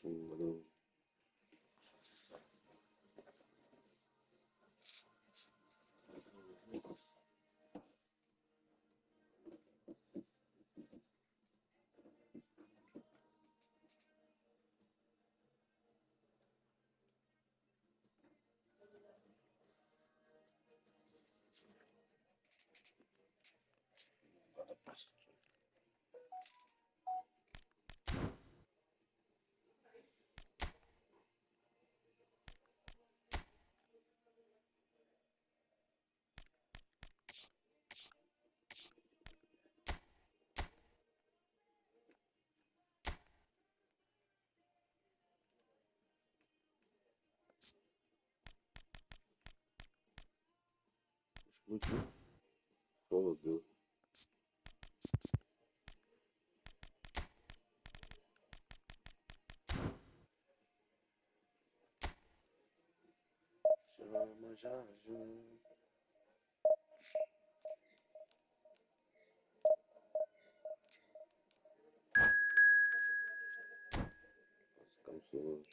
Fundo. Explodiu. Fodeu. Chama já, já. Cansou.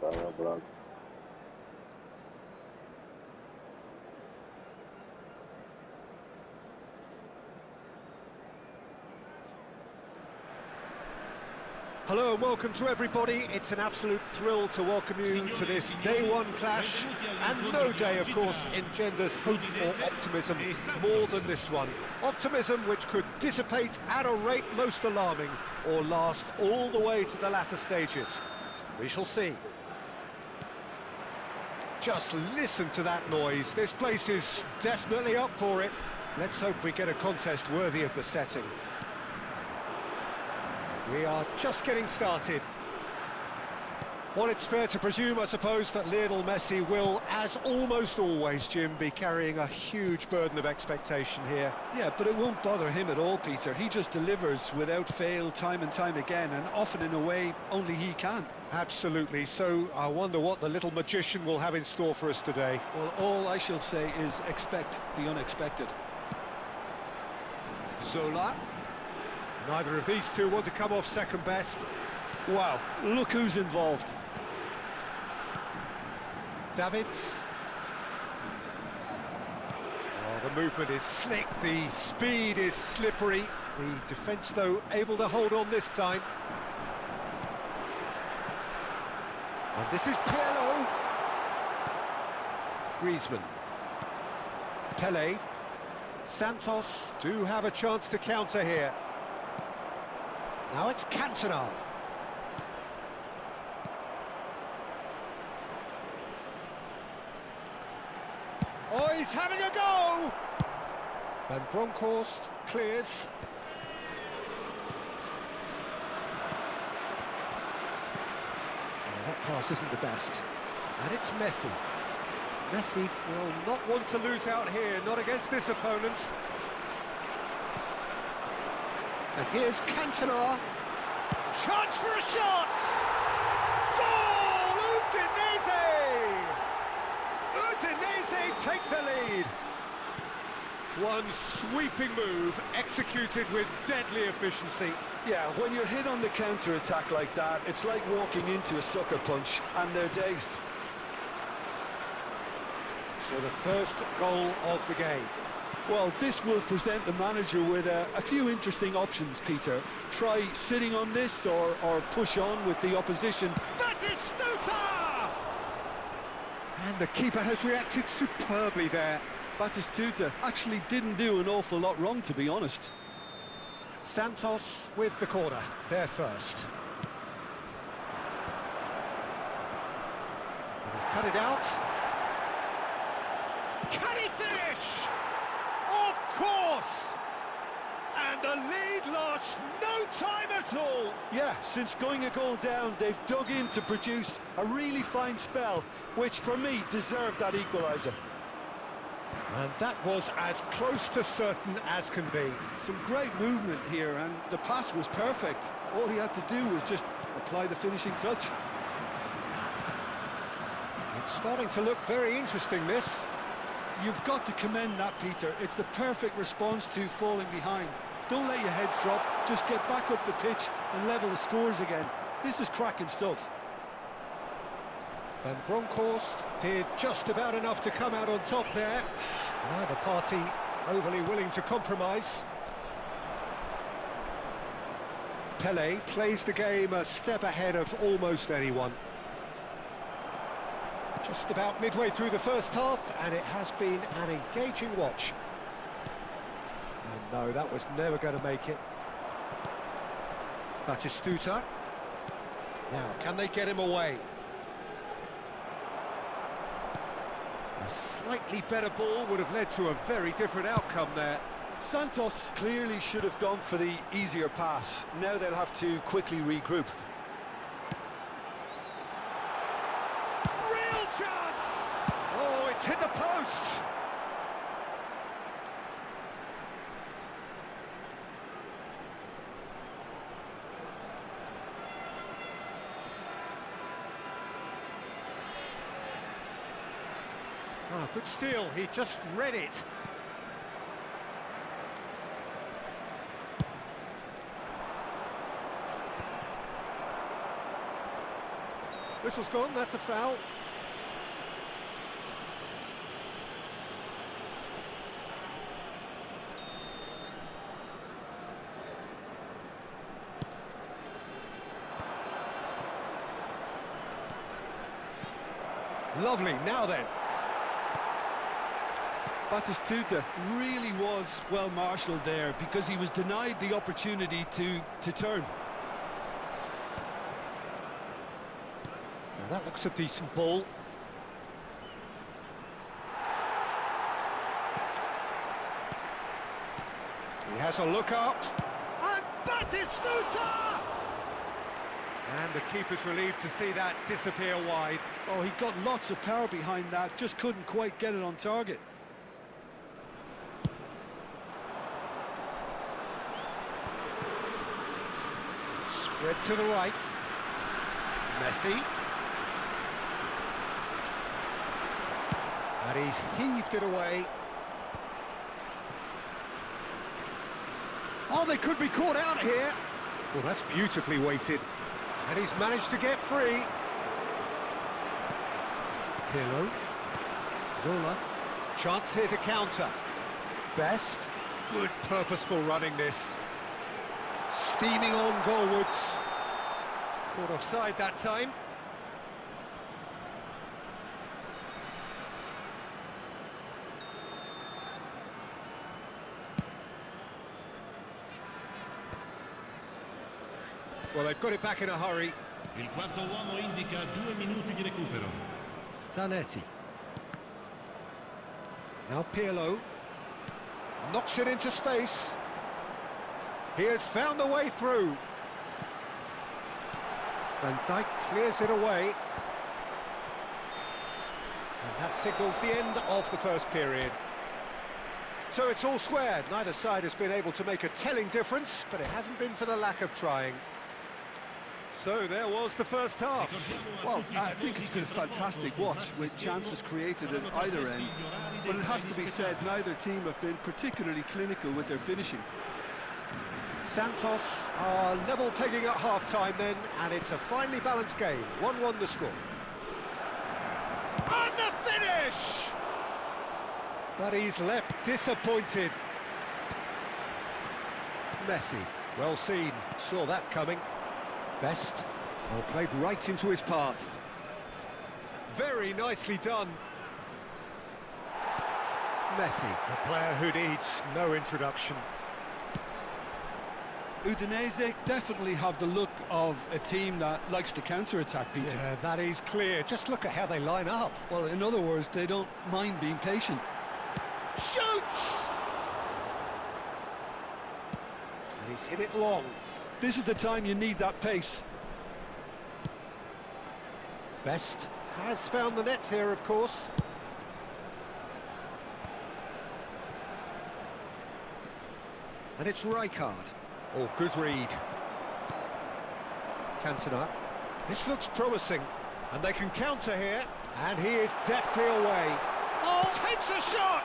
Tá bravo. Hello and welcome to everybody. It's an absolute thrill to welcome you to this day one clash, and no day, of course, engenders hope or optimism more than this one. Optimism which could dissipate at a rate most alarming, or last all the way to the latter stages. We shall see. Just listen to that noise. This place is definitely up for it. Let's hope we get a contest worthy of the setting. We are just getting started. Well, it's fair to presume, I suppose, that Lionel Messi will, as almost always, Jim, be carrying a huge burden of expectation here. Yeah, but it won't bother him at all, Peter. He just delivers without fail time and time again, and often in a way only he can. Absolutely. So I wonder what the little magician will have in store for us today. Well, all I shall say is expect the unexpected. Zola. Neither of these two want to come off second best. Wow, look who's involved. Davids. Oh, the movement is slick, the speed is slippery. The defence, though, able to hold on this time. And this is Pirlo. Griezmann. Pele. Santos do have a chance to counter here. Now it's Cantona. Oh, he's having a go! Van Bronckhorst clears. Oh, that pass isn't the best. And it's Messi. Messi will not want to lose out here, not against this opponent. And here's Cantona. Chance for a shot! Goal! Udinese! Udinese take the lead. One sweeping move, executed with deadly efficiency. Yeah, when you're hit on the counter-attack like that, it's like walking into a sucker punch, and they're dazed. So the first goal of the game. Well, this will present the manager with a few interesting options, Peter. Try sitting on this or push on with the opposition. Batistuta! And the keeper has reacted superbly there. Batistuta actually didn't do an awful lot wrong, to be honest. Santos with the corner, there first. He's cut it out. Can he finish? Of course! And the lead lost no time at all! Yeah, since going a goal down, they've dug in to produce a really fine spell, which for me deserved that equaliser. And that was as close to certain as can be. Some great movement here, and the pass was perfect. All he had to do was just apply the finishing touch. It's starting to look very interesting, this. You've got to commend that, Peter. It's the perfect response to falling behind. Don't let your heads drop, just get back up the pitch and level the scores again. This is cracking stuff. Van Bronckhorst did just about enough to come out on top there. Neither party overly willing to compromise. Pele plays the game a step ahead of almost anyone. Just about midway through the first half, and it has been an engaging watch. And no, that was never going to make it. Batistuta. Now, can they get him away? A slightly better ball would have led to a very different outcome there. Santos clearly should have gone for the easier pass. Now they'll have to quickly regroup. Real chance! Oh, it's hit the post! Oh, good steal, he just read it. Whistle's gone, that's a foul. Lovely, now then. Batistuta really was well marshalled there because he was denied the opportunity to turn. Now that looks a decent ball. He has a look up. And Batistuta! And the keeper's relieved to see that disappear wide. Oh, he got lots of power behind that, just couldn't quite get it on target. Spread to the right. Messi. And he's heaved it away. Oh, they could be caught out here. Well, that's beautifully weighted. And he's managed to get free. Pirlo. Zola. Chance here to counter. Best. Good purposeful running this. Steaming on goalwards. Caught offside that time. Well, they've got it back in a hurry. Il quarto uomo indica 2 minuti di recupero. Zanetti. Now Pirlo. Knocks it into space. He has found a way through. Van Dijk clears it away. And that signals the end of the first period. So it's all squared. Neither side has been able to make a telling difference, but it hasn't been for the lack of trying. So there was the first half. Well, I think it's been a fantastic watch with chances created at either end. But it has to be said, neither team have been particularly clinical with their finishing. Santos are level pegging at half-time then, and it's a finely balanced game. 1-1 the score. And the finish! But he's left disappointed. Messi, well seen, saw that coming. Best, well played right into his path. Very nicely done. Messi, a player who needs no introduction. Udinese definitely have the look of a team that likes to counter-attack, Peter. Yeah, that is clear. Just look at how they line up. Well, in other words, they don't mind being patient. Shoots! And he's hit it long. This is the time you need that pace. Best has found the net here, of course. And it's Rijkaard. Oh, good read. Cantona. This looks promising. And they can counter here. And he is deftly away. Oh, takes a shot!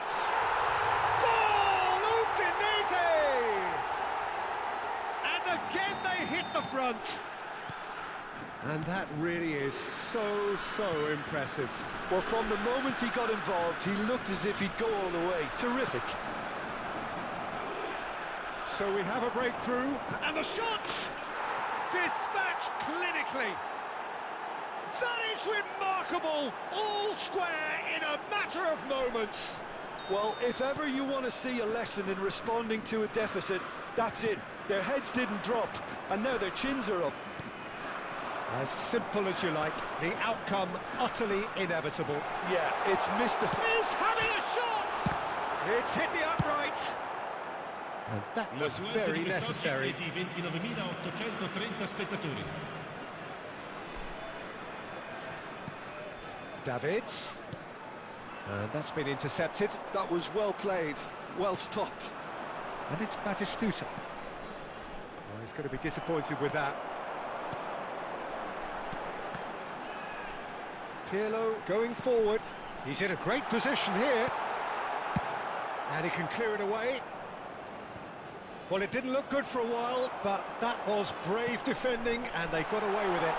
Goal! Udinese! And again they hit the front. And that really is so impressive. Well, from the moment he got involved, he looked as if he'd go all the way. Terrific. So we have a breakthrough, and the shot! Dispatched clinically. That is remarkable, all square in a matter of moments. Well, if ever you want to see a lesson in responding to a deficit, that's it. Their heads didn't drop, and now their chins are up. As simple as you like, the outcome utterly inevitable. Yeah, it's mystified. He's having a shot! It's hit the upright. And that was very necessary. Di 29.830 spettatori. Davids. And that's been intercepted. That was well played, well stopped. And it's Batistuta. Well, he's going to be disappointed with that. Pirlo going forward. He's in a great position here. And he can clear it away. Well, it didn't look good for a while, but that was brave defending, and they got away with it.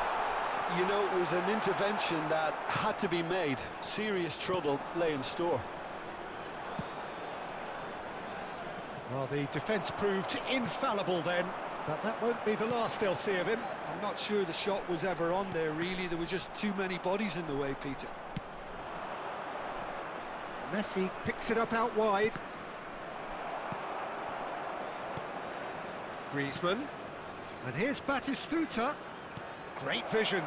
You know, it was an intervention that had to be made. Serious trouble lay in store. Well, the defence proved infallible then, but that won't be the last they'll see of him. I'm not sure the shot was ever on there, really. There were just too many bodies in the way, Peter. Messi picks it up out wide. Griezmann. And here's Batistuta. Great vision.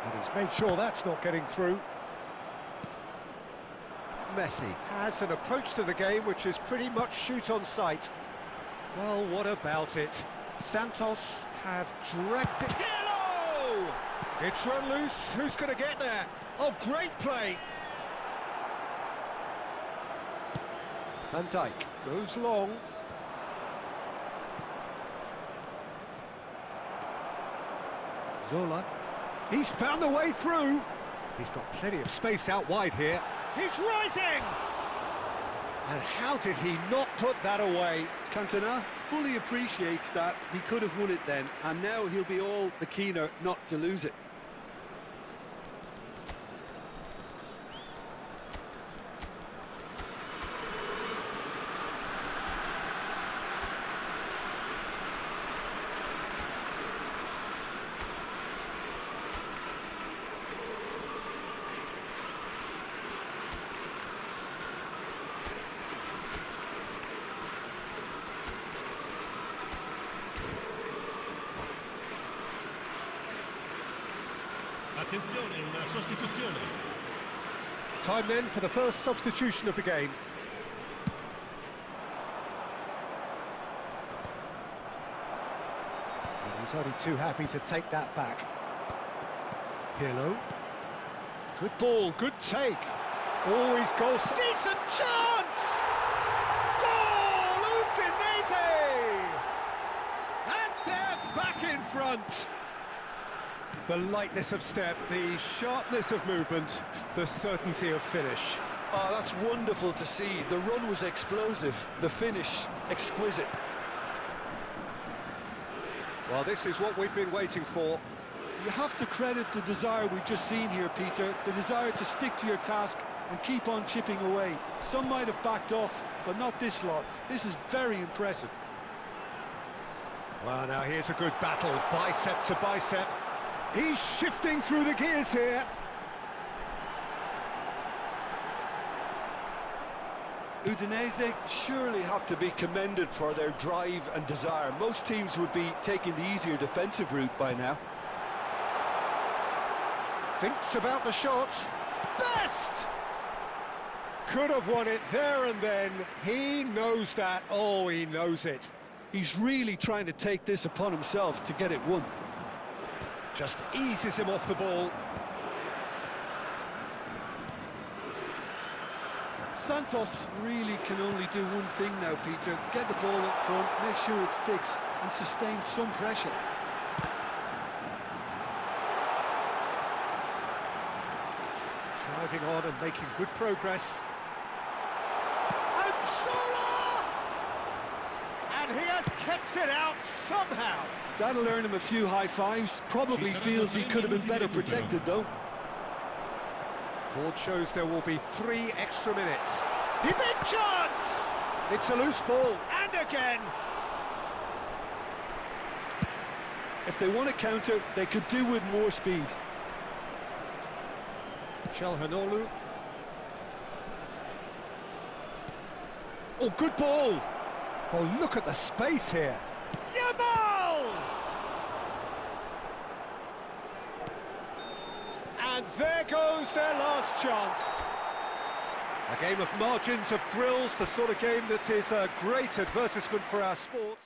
And he's made sure that's not getting through. Messi has an approach to the game which is pretty much shoot on sight. Well, what about it? Santos have dragged it. Pirlo! It's run loose. Who's going to get there? Oh, great play. Van Dijk goes long. Zola. He's found the way through. He's got plenty of space out wide here. He's rising! And how did he not put that away? Cantona fully appreciates that he could have won it then, and now he'll be all the keener not to lose it. Attenzione, una sostituzione. Time then for the first substitution of the game. And he's only too happy to take that back. Pirlo. Good ball, good take. Always goes. Decent chance! Goal! Udinese! And they're back in front. The lightness of step, the sharpness of movement, the certainty of finish. Oh, that's wonderful to see. The run was explosive, the finish exquisite. Well, this is what we've been waiting for. You have to credit the desire we've just seen here, Peter, the desire to stick to your task and keep on chipping away. Some might have backed off, but not this lot. This is very impressive. Well, now here's a good battle, bicep to bicep. He's shifting through the gears here. Udinese surely have to be commended for their drive and desire. Most teams would be taking the easier defensive route by now. Thinks about the shot. Best! Could have won it there and then. He knows that. Oh, he knows it. He's really trying to take this upon himself to get it won. Just eases him off the ball. Santos really can only do one thing now, Peter. Get the ball up front, make sure it sticks, and sustain some pressure. Driving on and making good progress. And Zola! And he has kept it out somehow. That'll earn him a few high fives. Probably feels he could have been better protected, though. Board shows there will be 3 extra minutes. He big chance! It's a loose ball, and again! If they want to counter, they could do with more speed. Çalhanoğlu. Oh, good ball! Oh, look at the space here. Yamal! And there goes their last chance. A game of margins, of thrills, the sort of game that is a great advertisement for our sport.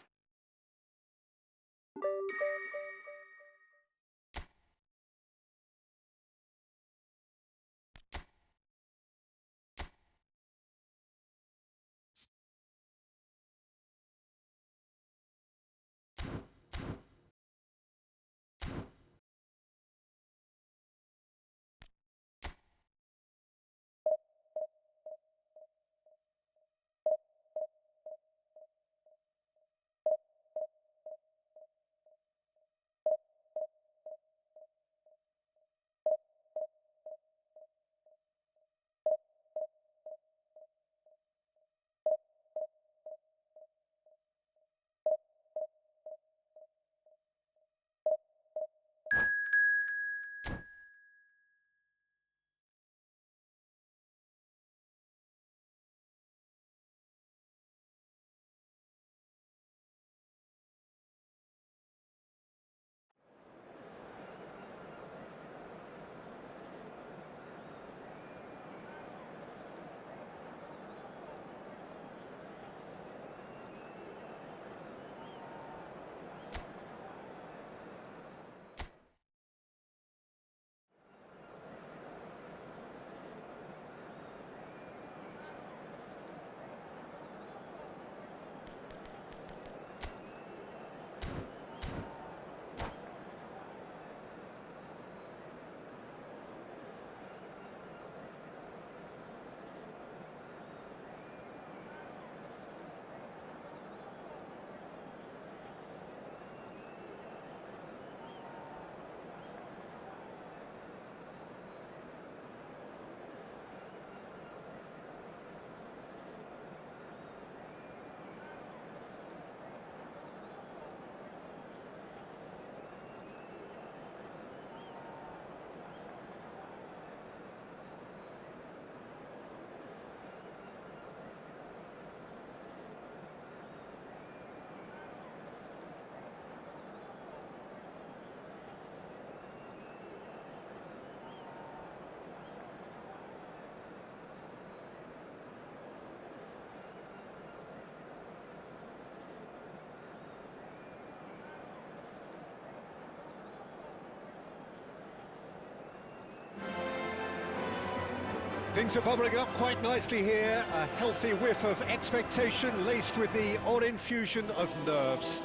Things are bubbling up quite nicely here. A healthy whiff of expectation laced with the odd infusion of nerves.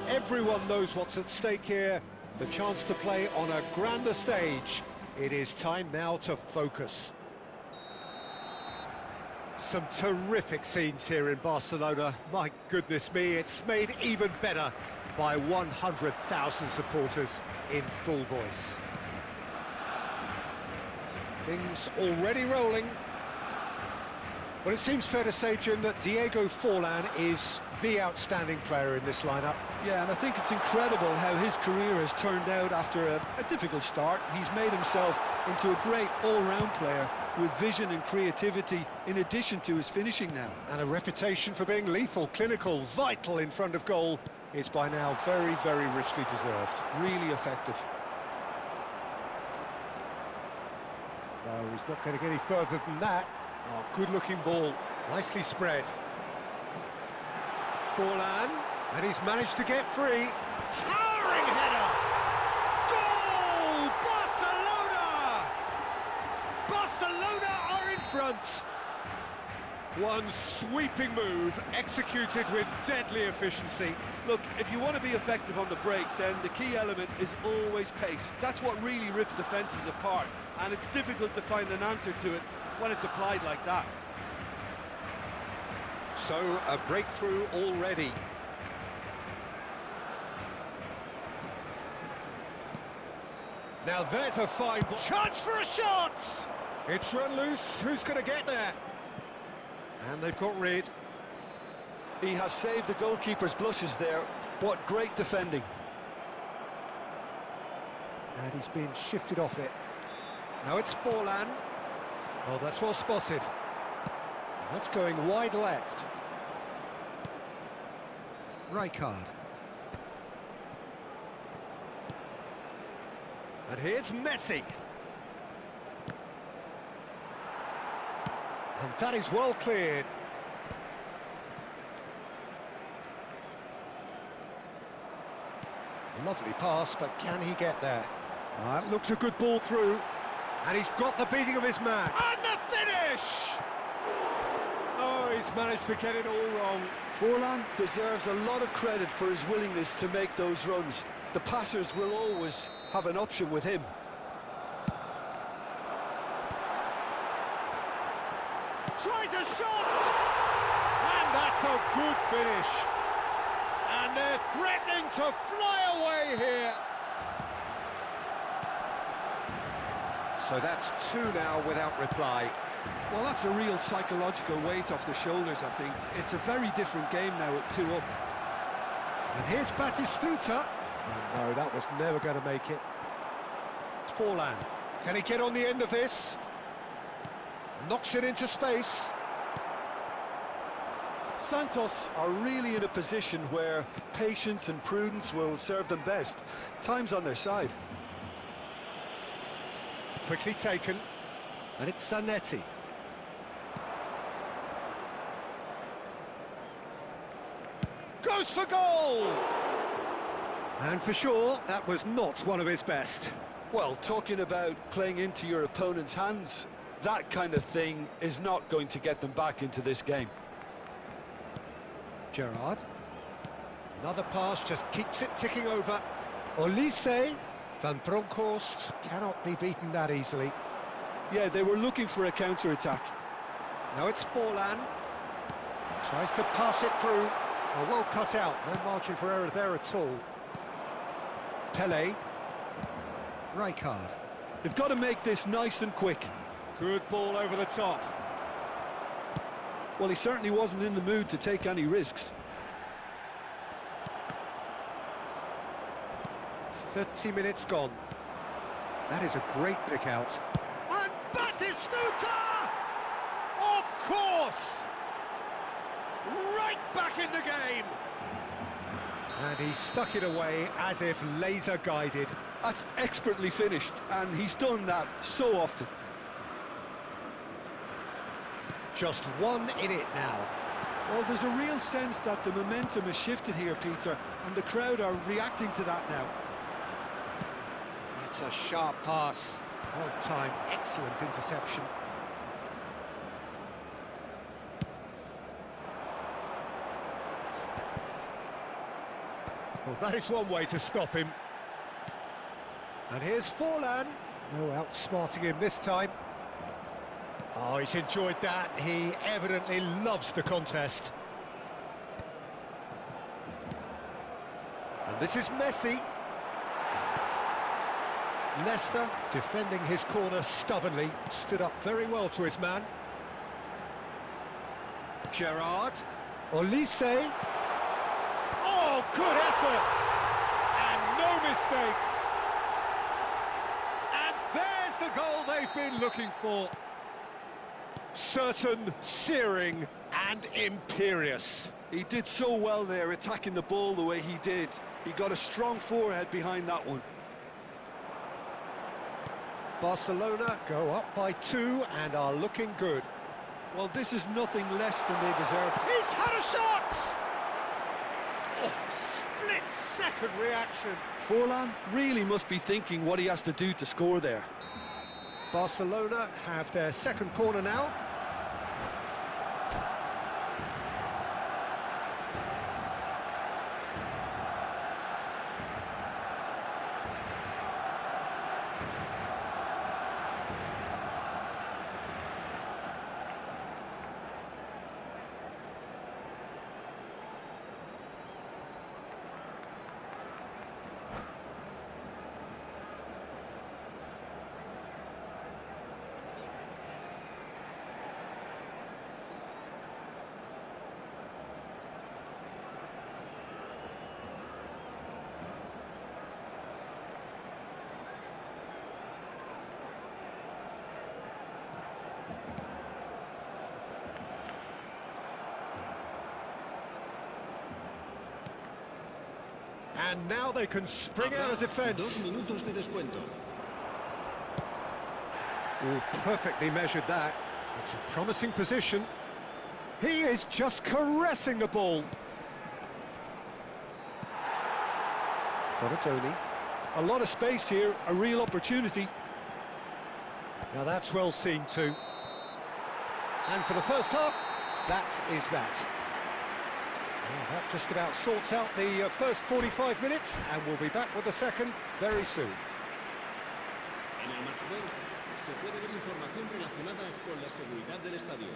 Everyone knows what's at stake here. The chance to play on a grander stage. It is time now to focus. Some terrific scenes here in Barcelona. My goodness me, it's made even better by 100,000 supporters in full voice. Things already rolling. Well, it seems fair to say, Jim, that Diego Forlan is the outstanding player in this lineup. Yeah, and I think it's incredible how his career has turned out after a difficult start. He's made himself into a great all-round player with vision and creativity in addition to his finishing now. And a reputation for being lethal, clinical, vital in front of goal is by now very, very richly deserved. Really effective. No, he's not going to get any further than that. Oh, good-looking ball, nicely spread. Forlan, and he's managed to get free. Towering header! Goal! Barcelona! Barcelona are in front. One sweeping move, executed with deadly efficiency. Look, if you want to be effective on the break, then the key element is always pace. That's what really rips defences apart, and it's difficult to find an answer to it when it's applied like that. So, a breakthrough already. Now there's a fine ball. Chance for a shot! It's run loose, who's going to get there? And they've got rid. He has saved the goalkeeper's blushes there. What great defending. And he's been shifted off it. Now it's Forlan. Oh, that's well spotted. That's going wide left. Rijkaard. And here's Messi. And that is well cleared. Lovely pass, but can he get there? That looks a good ball through. And he's got the beating of his man. And the finish! Oh, he's managed to get it all wrong. Forlan deserves a lot of credit for his willingness to make those runs. The passers will always have an option with him. Tries a shot! And that's a good finish. And they're threatening to fly away here. So that's two now without reply. Well, that's a real psychological weight off the shoulders, I think. It's a very different game now at 2 up. And here's Batistuta. Oh, no, that was never going to make it. Forlan. Can he get on the end of this? Knocks it into space. Santos are really in a position where patience and prudence will serve them best. Time's on their side. Quickly taken. And it's Zanetti. Goes for goal! And for sure, that was not one of his best. Well, talking about playing into your opponent's hands, that kind of thing is not going to get them back into this game. Gerrard. Another pass just keeps it ticking over. Olise. Van Bronckhorst cannot be beaten that easily. Yeah, they were looking for a counter-attack. Now it's Forlan. Tries to pass it through. Oh, well cut out. No margin for error there at all. Pele. Rijkaard. They've got to make this nice and quick. Good ball over the top. Well, he certainly wasn't in the mood to take any risks. 30 minutes gone. That is a great pick out. And Batistuta! Of course! Right back in the game! And he stuck it away as if laser guided. That's expertly finished, and he's done that so often. Just one in it now. Well, there's a real sense that the momentum has shifted here, Peter, and the crowd are reacting to that now. It's a sharp pass. Well timed, excellent interception. Well, that is one way to stop him. And here's Forlan. No outsmarting him this time. Oh, he's enjoyed that. He evidently loves the contest. And this is Messi. Leicester defending his corner stubbornly, stood up very well to his man. Gerrard. Olise. Oh, good effort! And no mistake! And there's the goal they've been looking for. Certain, searing and imperious. He did so well there, attacking the ball the way he did. He got a strong forehead behind that one. Barcelona go up by 2 and are looking good. Well, this is nothing less than they deserved. He's had a shot! Oh, split-second reaction. Forlan really must be thinking what he has to do to score there. Barcelona have their second corner now. And now they can spring out of defence. 2 minutos de descuento. Oh, perfectly measured that. It's a promising position. He is just caressing the ball. Bonatoni. A lot of space here, a real opportunity. Now that's well seen too. And for the first half, that is that. Well, that just about sorts out the first 45 minutes, and we'll be back with the second very soon. En el marcador se puede ver información relacionada con la seguridad del estadio.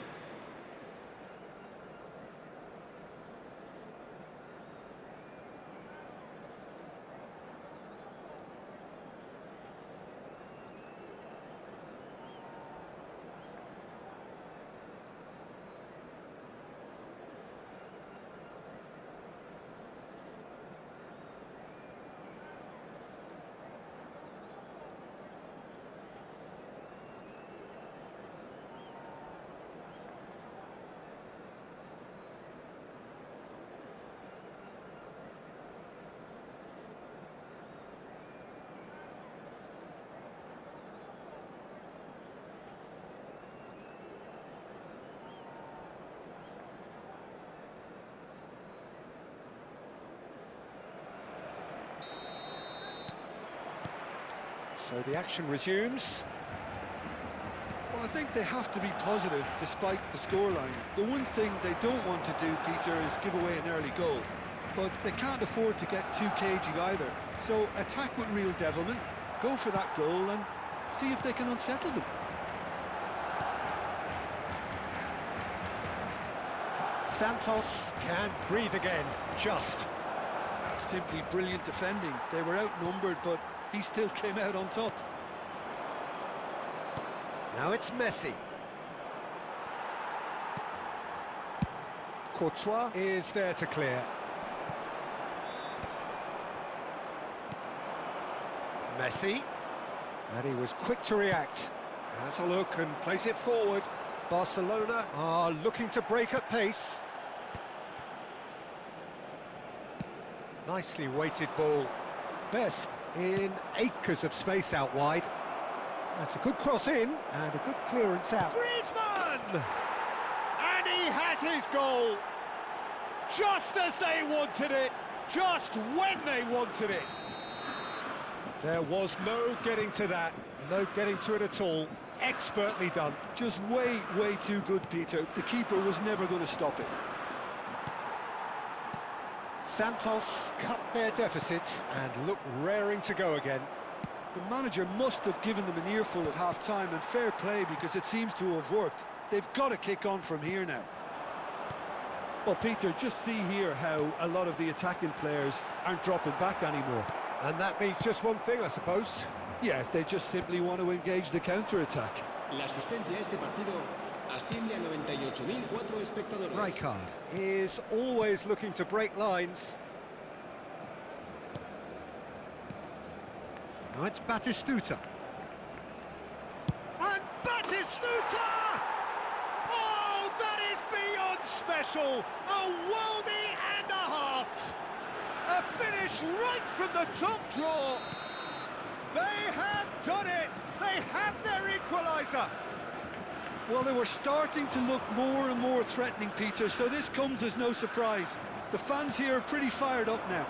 So the action resumes. Well, I think they have to be positive despite the scoreline. The one thing they don't want to do, Peter, is give away an early goal. But they can't afford to get too cagey either. So attack with real devilment, go for that goal and see if they can unsettle them. Santos can breathe again, just. Simply brilliant defending. They were outnumbered, but he still came out on top. Now it's Messi. Courtois is there to clear. Messi. And he was quick to react. Has a look and plays it forward. Barcelona are looking to break at pace. Nicely weighted ball. Best in acres of space out wide. That's a good cross in and a good clearance out. Griezmann! And he has his goal. Just as they wanted it. Just when they wanted it. There was no getting to that. No getting to it at all. Expertly done. Just way, way too good, Peter. The keeper was never going to stop it. Santos cut their deficit and look raring to go again. The manager must have given them an earful at half-time, and fair play, because it seems to have worked. They've got to kick on from here now. Well, Peter, just see here how a lot of the attacking players aren't dropping back anymore. And that means just one thing, I suppose. Yeah, they just simply want to engage the counter-attack. La asistencia a este partido asciende a 98.004 espectadores. Rijkaard is always looking to break lines. Now it's Batistuta. And Batistuta! Oh, that is beyond special! A worldie and a half! A finish right from the top draw! They have done it! They have their equaliser! Well, they were starting to look more and more threatening, Peter, so this comes as no surprise. The fans here are pretty fired up now.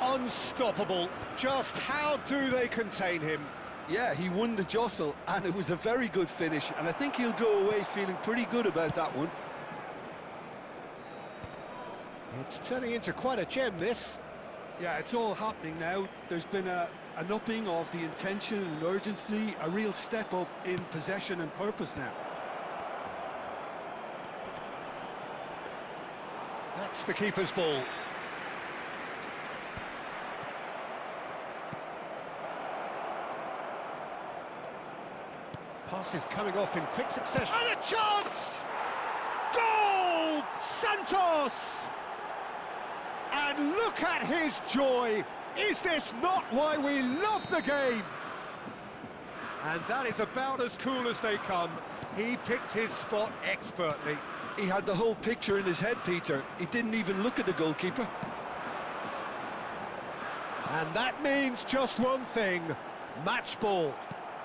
Unstoppable. Just how do they contain him? Yeah, he won the jostle, and it was a very good finish, and I think he'll go away feeling pretty good about that one. It's turning into quite a gem, this. Yeah, it's all happening now. There's been an upping of the intention and urgency, a real step up in possession and purpose now. That's the keeper's ball. Pass is coming off in quick succession. And a chance! Goal! Santos! And look at his joy! Is this not why we love the game? And that is about as cool as they come. He picked his spot expertly. He had the whole picture in his head, Peter. He didn't even look at the goalkeeper. And that means just one thing, match ball.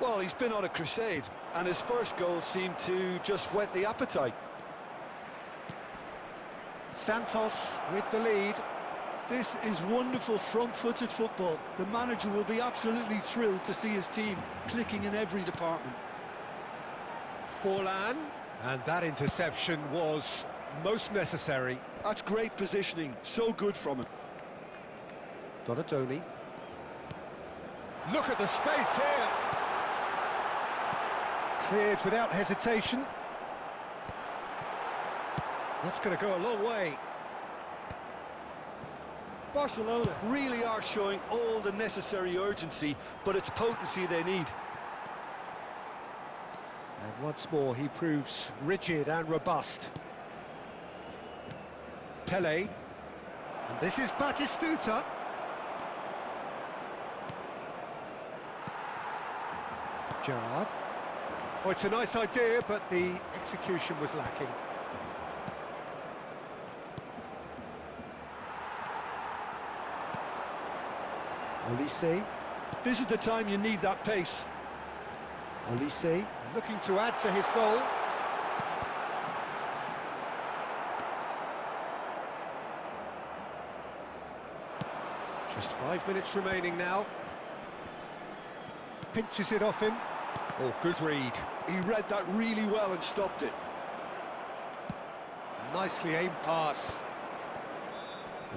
Well, he's been on a crusade, and his first goal seemed to just whet the appetite. Santos with the lead. This is wonderful front-footed football. The manager will be absolutely thrilled to see his team clicking in every department. Forlan, and that interception was most necessary. That's great positioning, so good from him. Donatoni. Look at the space here. Cleared without hesitation. That's going to go a long way. Barcelona really are showing all the necessary urgency, but it's potency they need. And once more he proves rigid and robust. Pele. And this is Batistuta. Gerrard. Oh, it's a nice idea, but the execution was lacking. Olise. This is the time you need that pace. Olise looking to add to his goal. Just 5 minutes remaining now. Pinches it off him. Oh, good read. He read that really well and stopped it. Nicely aimed pass.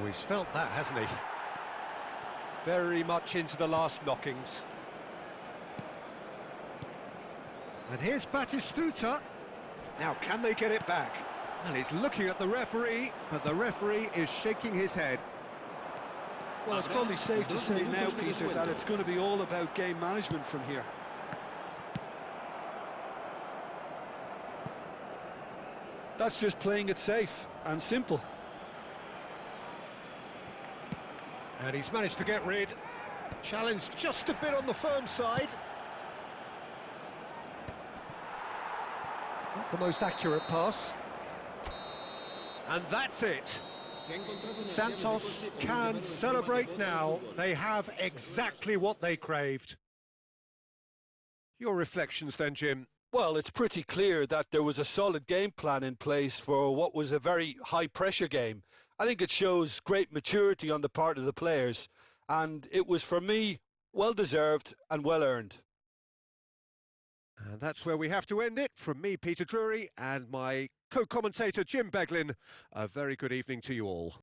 Oh, he's felt that, hasn't he? Very much into the last knockings. And here's Batistuta. Now, can they get it back? Well, he's looking at the referee, but the referee is shaking his head. Well, it's probably safe to say now, Peter, that it's going to be all about game management from here. That's just playing it safe and simple. And he's managed to get rid. Challenged just a bit on the firm side. Not the most accurate pass. And that's it. Santos can celebrate now. They have exactly what they craved. Your reflections then, Jim? Well, it's pretty clear that there was a solid game plan in place for what was a very high-pressure game. I think it shows great maturity on the part of the players, and it was, for me, well-deserved and well-earned. And that's where we have to end it. From me, Peter Drury, and my co-commentator, Jim Beglin, a very good evening to you all.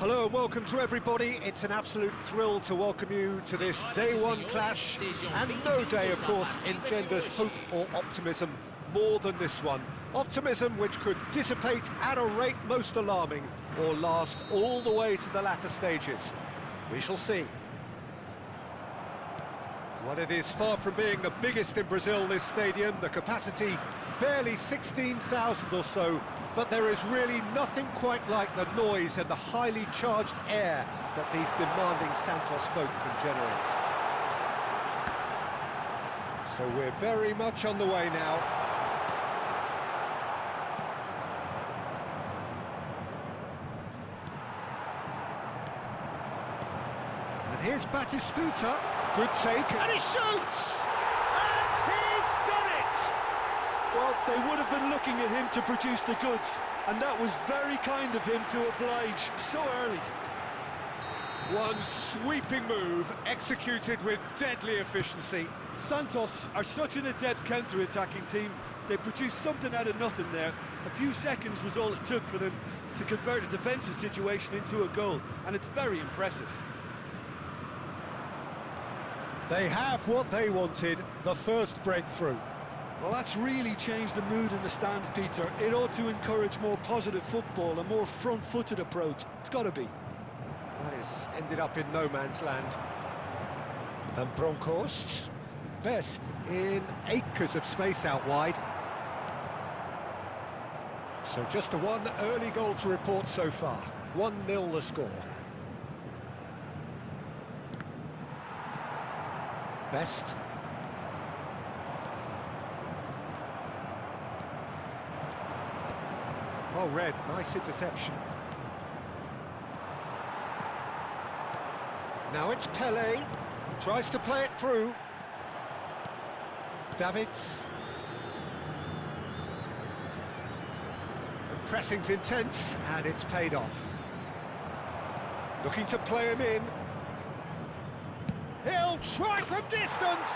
Hello and welcome to everybody. It's an absolute thrill to welcome you to this day one clash, and no day, of course, engenders hope or optimism more than this one. Optimism which could dissipate at a rate most alarming, or last all the way to the latter stages. We shall see. Well, it is far from being the biggest in Brazil, this stadium. The capacity barely 16,000 or so, but there is really nothing quite like the noise and the highly charged air that these demanding Santos folk can generate. So we're very much on the way now. And here's Batistuta. Good take, and he shoots! And he's done it! Well, they would have been looking at him to produce the goods, and that was very kind of him to oblige so early. One sweeping move, executed with deadly efficiency. Santos are such an adept counter-attacking team. They produced something out of nothing there. A few seconds was all it took for them to convert a defensive situation into a goal, and it's very impressive. They have what they wanted, the first breakthrough. Well, that's really changed the mood in the stands, Peter. It ought to encourage more positive football, a more front-footed approach. It's got to be. That has ended up in no man's land. And Bronkhorst, best in acres of space out wide. So just a one early goal to report so far. 1-0 the score. Best. Well read, nice interception. Now it's Pele, tries to play it through. Davids. The pressing's intense, and it's paid off. Looking to play him in. He'll try from distance!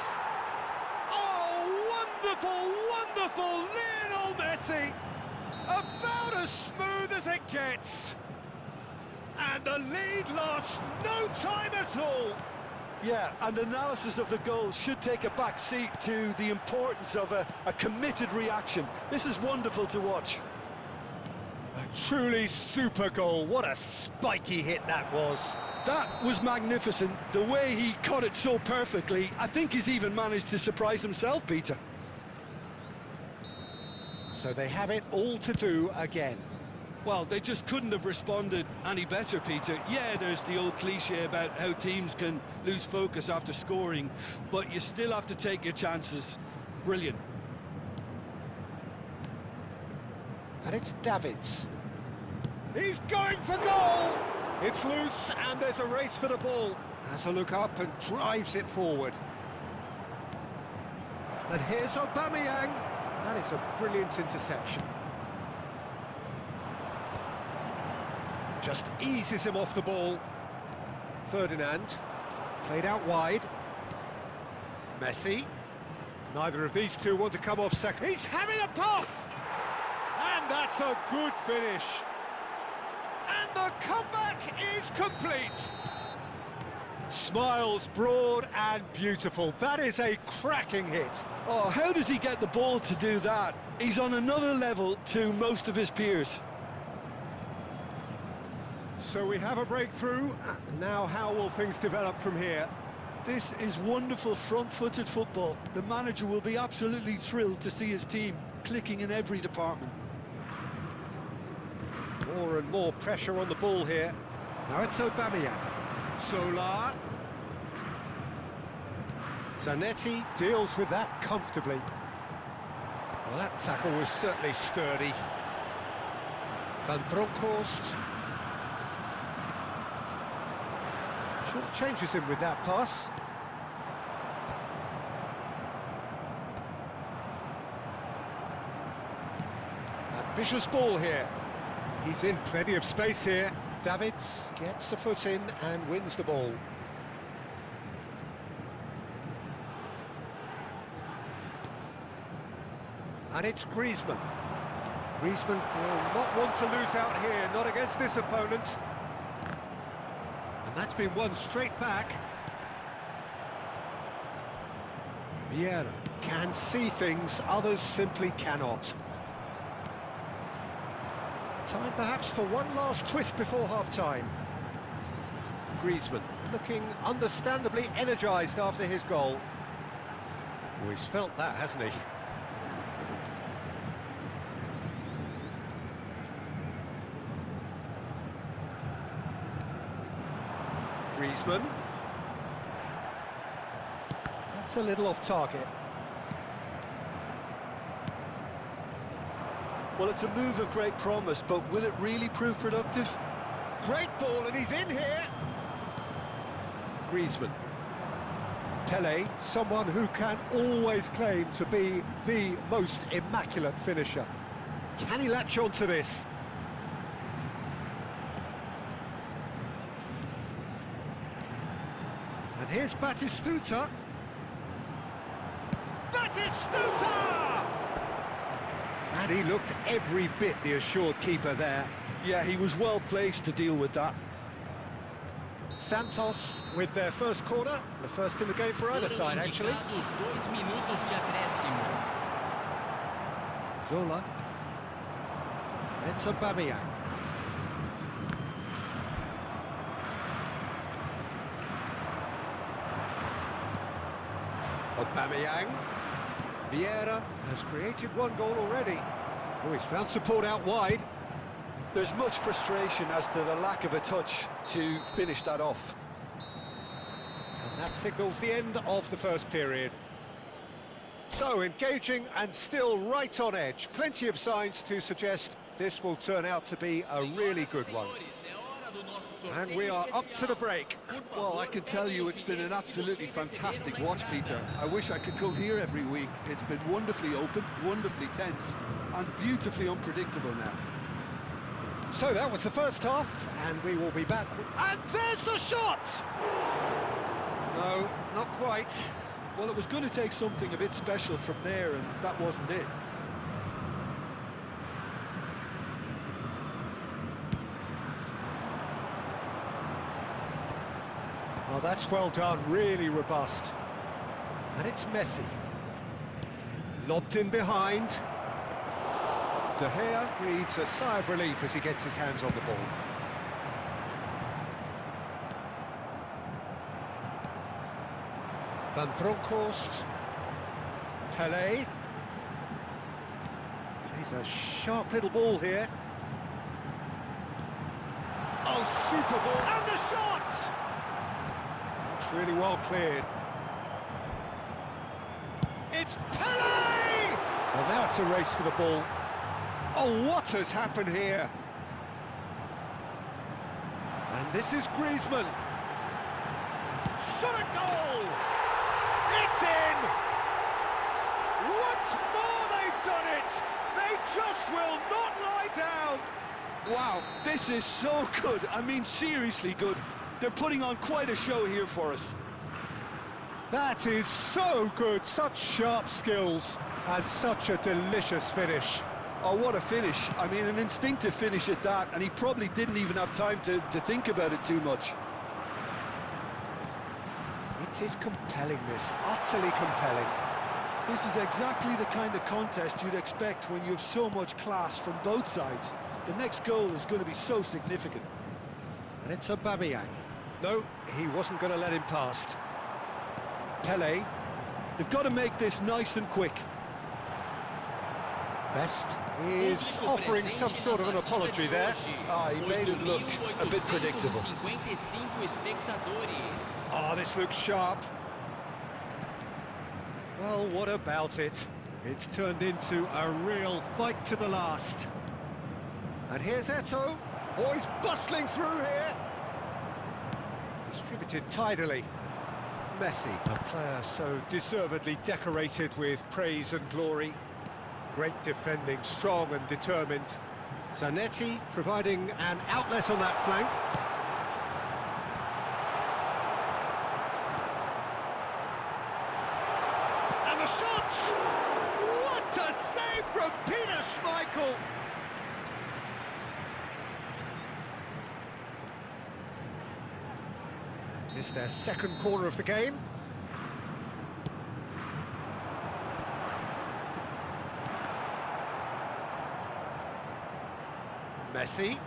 Oh, wonderful, wonderful Lionel Messi! About as smooth as it gets! And the lead lost no time at all! Yeah, and analysis of the goal should take a back seat to the importance of a committed reaction. This is wonderful to watch. A truly super goal. What a spiky hit that was. That was magnificent. The way he caught it so perfectly, I think he's even managed to surprise himself, Peter. So they have it all to do again. Well, they just couldn't have responded any better, Peter. Yeah, there's the old cliche about how teams can lose focus after scoring, but you still have to take your chances. Brilliant. And it's Davids. He's going for goal! It's loose, and there's a race for the ball. Has a look up and drives it forward. And here's Aubameyang. That is a brilliant interception. Just eases him off the ball. Ferdinand, played out wide. Messi. Neither of these two want to come off second. He's having a pop! And that's a good finish. And the comeback is complete. Smiles broad and beautiful. That is a cracking hit. Oh, how does he get the ball to do that? He's on another level to most of his peers. So we have a breakthrough. Now how will things develop from here? This is wonderful front-footed football. The manager will be absolutely thrilled to see his team clicking in every department. More and more pressure on the ball here. Now it's Aubameyang. Solar. Zanetti deals with that comfortably. Well, that tackle was certainly sturdy. Van Bronckhorst. Short changes him with that pass. Ambitious ball here. He's in plenty of space here. Davids gets a foot in and wins the ball. And it's Griezmann. Griezmann will not want to lose out here, not against this opponent. And that's been won straight back. Vieira can see things others simply cannot. Time perhaps for one last twist before half-time. Griezmann looking understandably energised after his goal. Oh, he's felt that, hasn't he? Griezmann. That's a little off target. Well, it's a move of great promise, but will it really prove productive? Great ball, and he's in here. Griezmann. Pele, someone who can always claim to be the most immaculate finisher. Can he latch on to this? And here's Batistuta. Batistuta! And he looked every bit the assured keeper there. Yeah, he was well placed to deal with that. Santos with their first corner, the first in the game for either side, actually. 2 minutos de acréscimo. Zola. It's Aubameyang. Aubameyang. Vieira has created one goal already. Oh, he's found support out wide. There's much frustration as to the lack of a touch to finish that off. And that signals the end of the first period. So, engaging and still right on edge. Plenty of signs to suggest this will turn out to be a really good one. And we are up to the break. Well, I can tell you it's been an absolutely fantastic watch, Peter. I wish I could come here every week. It's been wonderfully open, wonderfully tense, and beautifully unpredictable now. So that was the first half, and we will be back. And there's the shot! No, not quite. Well, it was going to take something a bit special from there, and that wasn't it. Oh, that's well done, really robust. And it's Messi. Lobbed in behind. De Gea breathes a sigh of relief as he gets his hands on the ball. Van Bronckhorst. Pele. Plays a sharp little ball here. Oh, super ball. And the shot! That's really well cleared. It's Pele! Well, now it's a race for the ball. Oh, what has happened here? And this is Griezmann. Shot a goal! It's in! Once more they've done it! They just will not lie down! Wow, this is so good. I mean, seriously good. They're putting on quite a show here for us. That is so good, such sharp skills, and such a delicious finish. Oh, what a finish. I mean, an instinctive finish at that, and he probably didn't even have time to think about it too much. It is compelling, this, utterly compelling. This is exactly the kind of contest you'd expect when you have so much class from both sides. The next goal is going to be so significant. And it's Aubameyang. No, he wasn't going to let him past. Pele. They've got to make this nice and quick. Best is offering some sort of an apology there. Ah, he made it look a bit predictable. Oh, this looks sharp. Well, what about it? It's turned into a real fight to the last. And here's Eto'o. Oh, he's bustling through here. Distributed tidily. Messi, a player so deservedly decorated with praise and glory. Great defending, strong and determined. Zanetti providing an outlet on that flank. And the shot! What a save from Peter Schmeichel! It's their second corner of the game. Messi.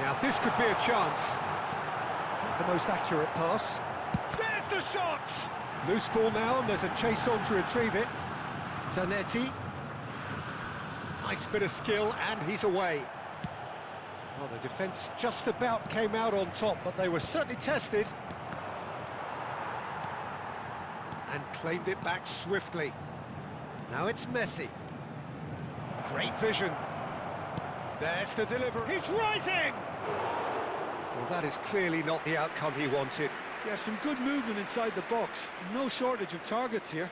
Now this could be a chance. Not the most accurate pass. There's the shot! Loose ball now, and there's a chase on to retrieve it. Zanetti. Nice bit of skill, and he's away. Well, the defence just about came out on top, but they were certainly tested. And claimed it back swiftly. Now it's Messi. Great vision. There's the delivery. He's rising! Well, that is clearly not the outcome he wanted. Yeah, some good movement inside the box. No shortage of targets here.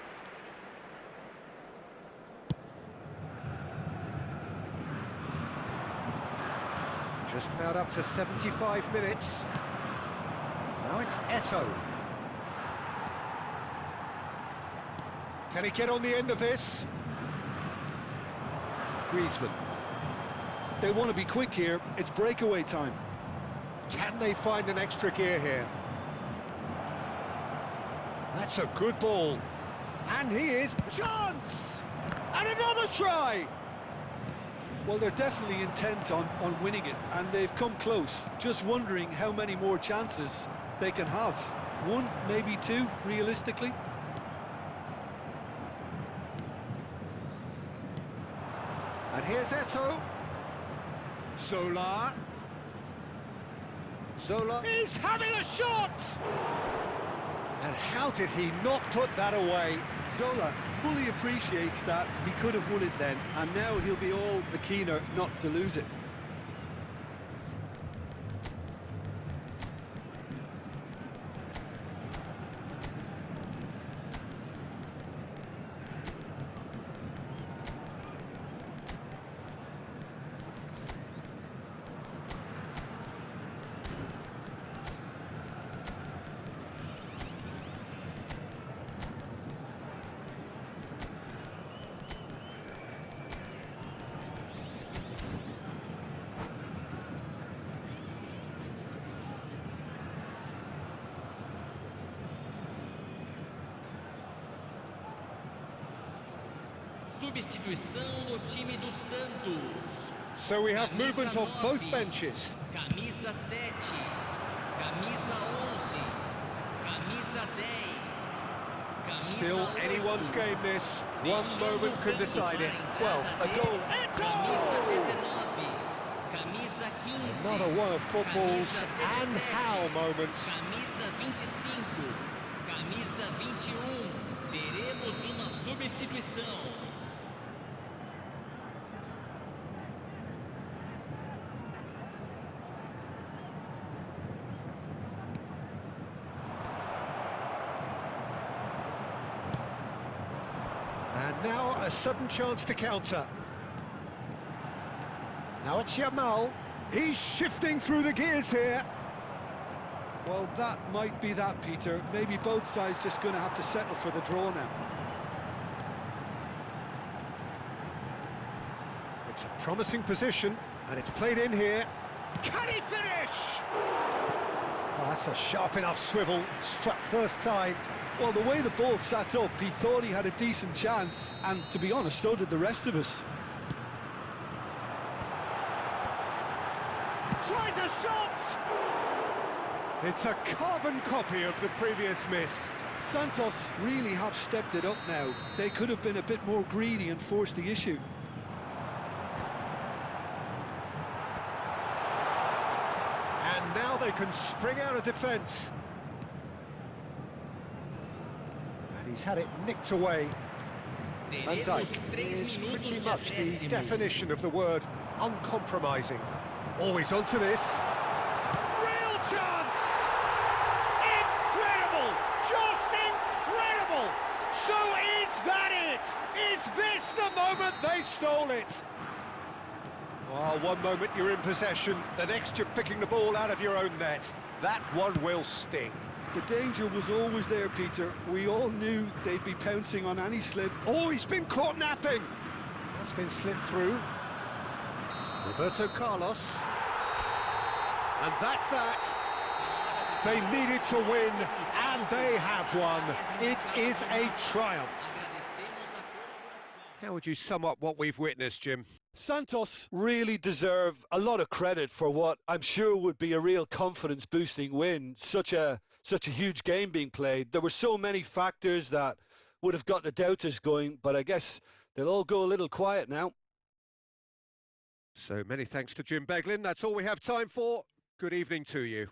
Just about up to 75 minutes. Now it's Eto'o. Can he get on the end of this? Griezmann. They want to be quick here. It's breakaway time. Can they find an extra gear here? That's a good ball. And he is... Chance! And another try! Well, they're definitely intent on winning it, and they've come close. Just wondering how many more chances they can have. One, maybe two, realistically. And here's Eto'o. Zola. Zola is having a shot! And how did he not put that away? Zola fully appreciates that he could have won it then, and now he'll be all the keener not to lose it. Substituição no time do Santos. So we have movement on both benches. Camisa 7, camisa 11, camisa 10. Still anyone's game this. One moment could decide it. Well, a goal. Camisa 15. Another one of football's and how moments. Camisa 25, camisa 21. Teremos uma substituição. And now a sudden chance to counter. Now it's Yamal. He's shifting through the gears here. Well, that might be that, Peter. Maybe both sides just going to have to settle for the draw now. It's a promising position, and it's played in here. Can he finish? Oh, that's a sharp enough swivel. Struck first time. Well, the way the ball sat up, he thought he had a decent chance, and to be honest, so did the rest of us. Tries a shot! It's a carbon copy of the previous miss. Santos really have stepped it up now. They could have been a bit more greedy and forced the issue. And now they can spring out of defence. And he's had it nicked away. Van Dijk is pretty much the definition of the word uncompromising. Always onto this. Real chance! Incredible! Just incredible! So is that it? Is this the moment they stole it? Well, one moment you're in possession, the next you're picking the ball out of your own net. That one will sting. The danger was always there, Peter. We all knew they'd be pouncing on any slip. Oh, he's been caught napping! That's been slipped through. Roberto Carlos. And that's that. They needed to win, and they have won. It is a triumph. How would you sum up what we've witnessed, Jim? Santos really deserve a lot of credit for what I'm sure would be a real confidence-boosting win. Such a huge game being played. There were so many factors that would have got the doubters going, but I guess they'll all go a little quiet now. So many thanks to Jim Beglin. That's all we have time for. Good evening to you.